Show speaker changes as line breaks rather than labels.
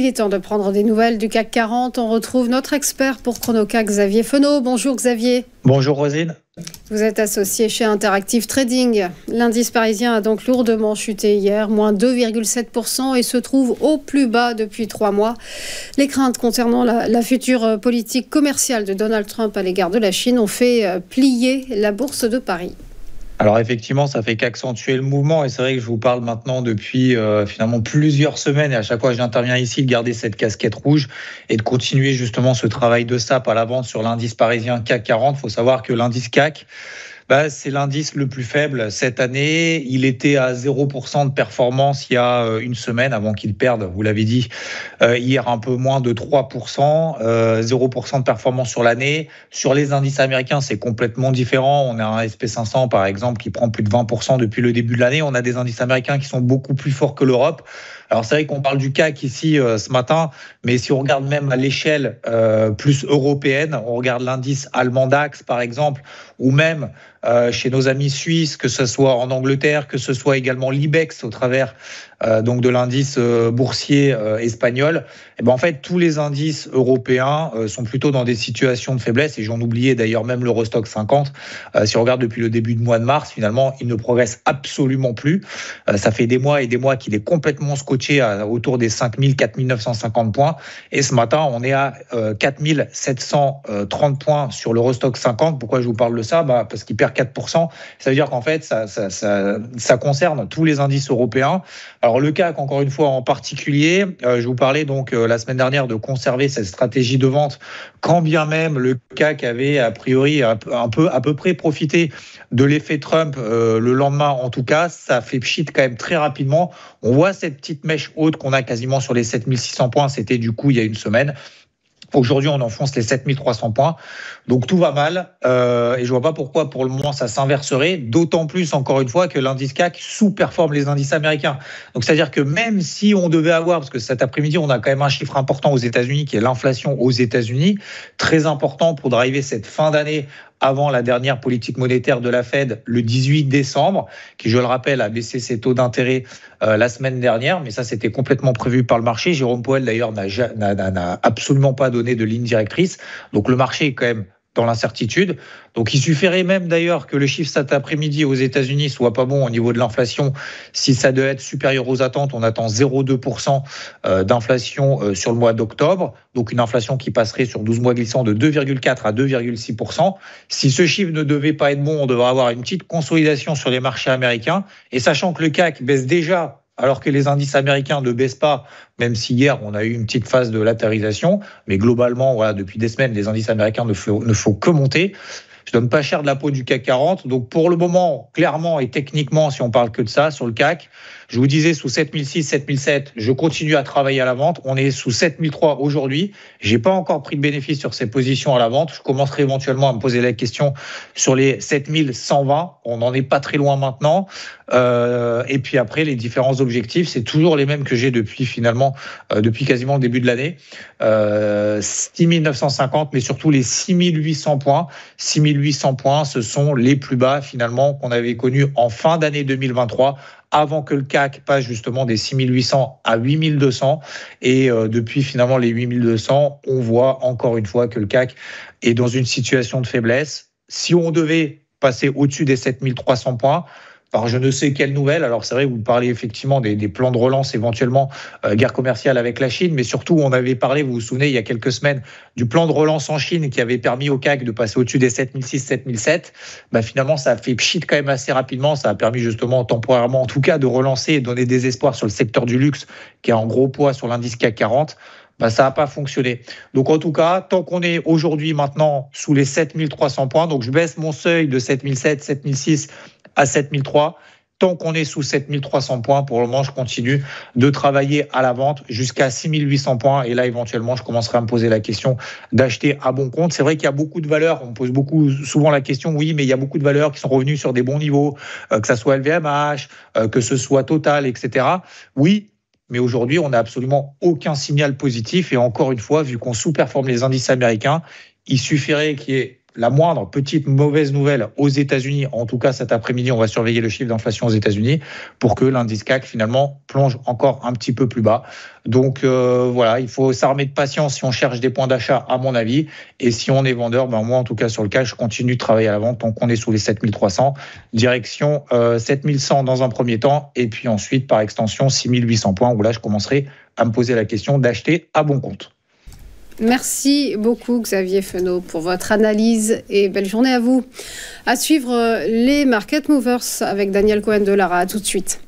Il est temps de prendre des nouvelles du CAC 40. On retrouve notre expert pour Chronoca, Xavier Fenot. Bonjour Xavier.
Bonjour Rosine.
Vous êtes associé chez Interactive Trading. L'indice parisien a donc lourdement chuté hier, moins 2,7% et se trouve au plus bas depuis 3 mois. Les craintes concernant la future politique commerciale de Donald Trump à l'égard de la Chine ont fait plier la bourse de Paris.
Alors effectivement, ça fait qu'accentuer le mouvement et c'est vrai que je vous parle maintenant depuis finalement plusieurs semaines et à chaque fois que j'interviens ici, de garder cette casquette rouge et de continuer justement ce travail de sape à la vente sur l'indice parisien CAC 40. Il faut savoir que l'indice CAC, c'est l'indice le plus faible cette année. Il était à 0% de performance il y a une semaine avant qu'il perde, vous l'avez dit, hier un peu moins de 3%, 0% de performance sur l'année. Sur les indices américains, c'est complètement différent. On a un SP500 par exemple qui prend plus de 20% depuis le début de l'année. On a des indices américains qui sont beaucoup plus forts que l'Europe. Alors c'est vrai qu'on parle du CAC ici ce matin, mais si on regarde même à l'échelle plus européenne, on regarde l'indice allemand DAX par exemple, ou même chez nos amis suisses, que ce soit en Angleterre, que ce soit également l'IBEX au travers donc de l'indice boursier espagnol, et en fait tous les indices européens sont plutôt dans des situations de faiblesse, et j'en oubliais d'ailleurs même l'Eurostoxx 50. Si on regarde depuis le début du mois de mars, finalement il ne progresse absolument plus. Ça fait des mois et des mois qu'il est complètement scotché autour des 5000, 4950 points, et ce matin on est à 4730 points sur l'Eurostoxx 50. Pourquoi je vous parle de ça? Parce qu'il perd 4%. Ça veut dire qu'en fait ça concerne tous les indices européens. Alors le CAC, encore une fois en particulier, je vous parlais donc la semaine dernière de conserver cette stratégie de vente, quand bien même le CAC avait a priori à peu près profité de l'effet Trump le lendemain. En tout cas, ça fait pchit quand même très rapidement. On voit cette petite mèche haute qu'on a quasiment sur les 7600 points, c'était du coup il y a une semaine. Aujourd'hui, on enfonce les 7300 points. Donc, tout va mal. Et je vois pas pourquoi, pour le moment, ça s'inverserait. D'autant plus, encore une fois, que l'indice CAC sous-performe les indices américains. Donc, c'est-à-dire que même si on devait avoir, parce que cet après-midi, on a quand même un chiffre important aux États-Unis, qui est l'inflation aux États-Unis, très important pour driver cette fin d'année avant la dernière politique monétaire de la Fed le 18 décembre, qui, je le rappelle, a baissé ses taux d'intérêt la semaine dernière, mais ça, c'était complètement prévu par le marché. Jérôme Powell, d'ailleurs, n'a absolument pas donné de ligne directrice. Donc, le marché est quand même dans l'incertitude. Donc, il suffirait même d'ailleurs que le chiffre cet après-midi aux États-Unis soit pas bon au niveau de l'inflation. Si ça doit être supérieur aux attentes, on attend 0,2% d'inflation sur le mois d'octobre. Donc, une inflation qui passerait sur 12 mois glissants de 2,4 à 2,6%. Si ce chiffre ne devait pas être bon, on devrait avoir une petite consolidation sur les marchés américains. Et sachant que le CAC baisse déjà, alors que les indices américains ne baissent pas, même si hier on a eu une petite phase de latérisation, mais globalement, voilà, depuis des semaines, les indices américains ne font que monter. Je donne pas cher de la peau du CAC 40. Donc pour le moment, clairement et techniquement, si on parle que de ça sur le CAC, je vous disais sous 7006, 7007, je continue à travailler à la vente. On est sous 7003 aujourd'hui. J'ai pas encore pris de bénéfice sur ces positions à la vente. Je commencerai éventuellement à me poser la question sur les 7120. On n'en est pas très loin maintenant. Et puis après, les différents objectifs, c'est toujours les mêmes que j'ai depuis quasiment le début de l'année. 6950, mais surtout les 6800 points. 6800 points, ce sont les plus bas finalement qu'on avait connus en fin d'année 2023, avant que le CAC passe justement des 6800 à 8200. Et depuis finalement les 8200, on voit encore une fois que le CAC est dans une situation de faiblesse. Si on devait passer au-dessus des 7300 points, par je ne sais quelle nouvelle, alors c'est vrai, vous parlez effectivement des plans de relance éventuellement, guerre commerciale avec la Chine, mais surtout on avait parlé, vous vous souvenez, il y a quelques semaines, du plan de relance en Chine qui avait permis au CAC de passer au-dessus des 7006, 7007. Finalement, ça a fait pchit quand même assez rapidement, ça a permis justement temporairement, en tout cas, de relancer et donner des espoirs sur le secteur du luxe, qui a un gros poids sur l'indice CAC 40. Ça n'a pas fonctionné. Donc en tout cas, tant qu'on est aujourd'hui maintenant sous les 7300 points, donc je baisse mon seuil de 7007, 7006 à 7003. Tant qu'on est sous 7300 points, pour le moment, je continue de travailler à la vente jusqu'à 6800 points. Et là, éventuellement, je commencerai à me poser la question d'acheter à bon compte. C'est vrai qu'il y a beaucoup de valeurs. On me pose souvent la question, oui, mais il y a beaucoup de valeurs qui sont revenues sur des bons niveaux, que ce soit LVMH, que ce soit Total, etc. Oui, mais aujourd'hui, on n'a absolument aucun signal positif. Et encore une fois, vu qu'on sous-performe les indices américains, il suffirait qu'il y ait la moindre petite mauvaise nouvelle aux États-Unis, en tout cas cet après-midi, on va surveiller le chiffre d'inflation aux États-Unis pour que l'indice CAC finalement plonge encore un petit peu plus bas. Donc voilà, il faut s'armer de patience si on cherche des points d'achat, à mon avis. Et si on est vendeur, moi en tout cas sur le CAC, je continue de travailler à la vente tant qu'on est sous les 7300. Direction 7100 dans un premier temps et puis ensuite par extension 6800 points où là je commencerai à me poser la question d'acheter à bon compte.
Merci beaucoup Xavier Fenot pour votre analyse et belle journée à vous. À suivre les Market Movers avec Daniel Cohen de Lara. À tout de suite.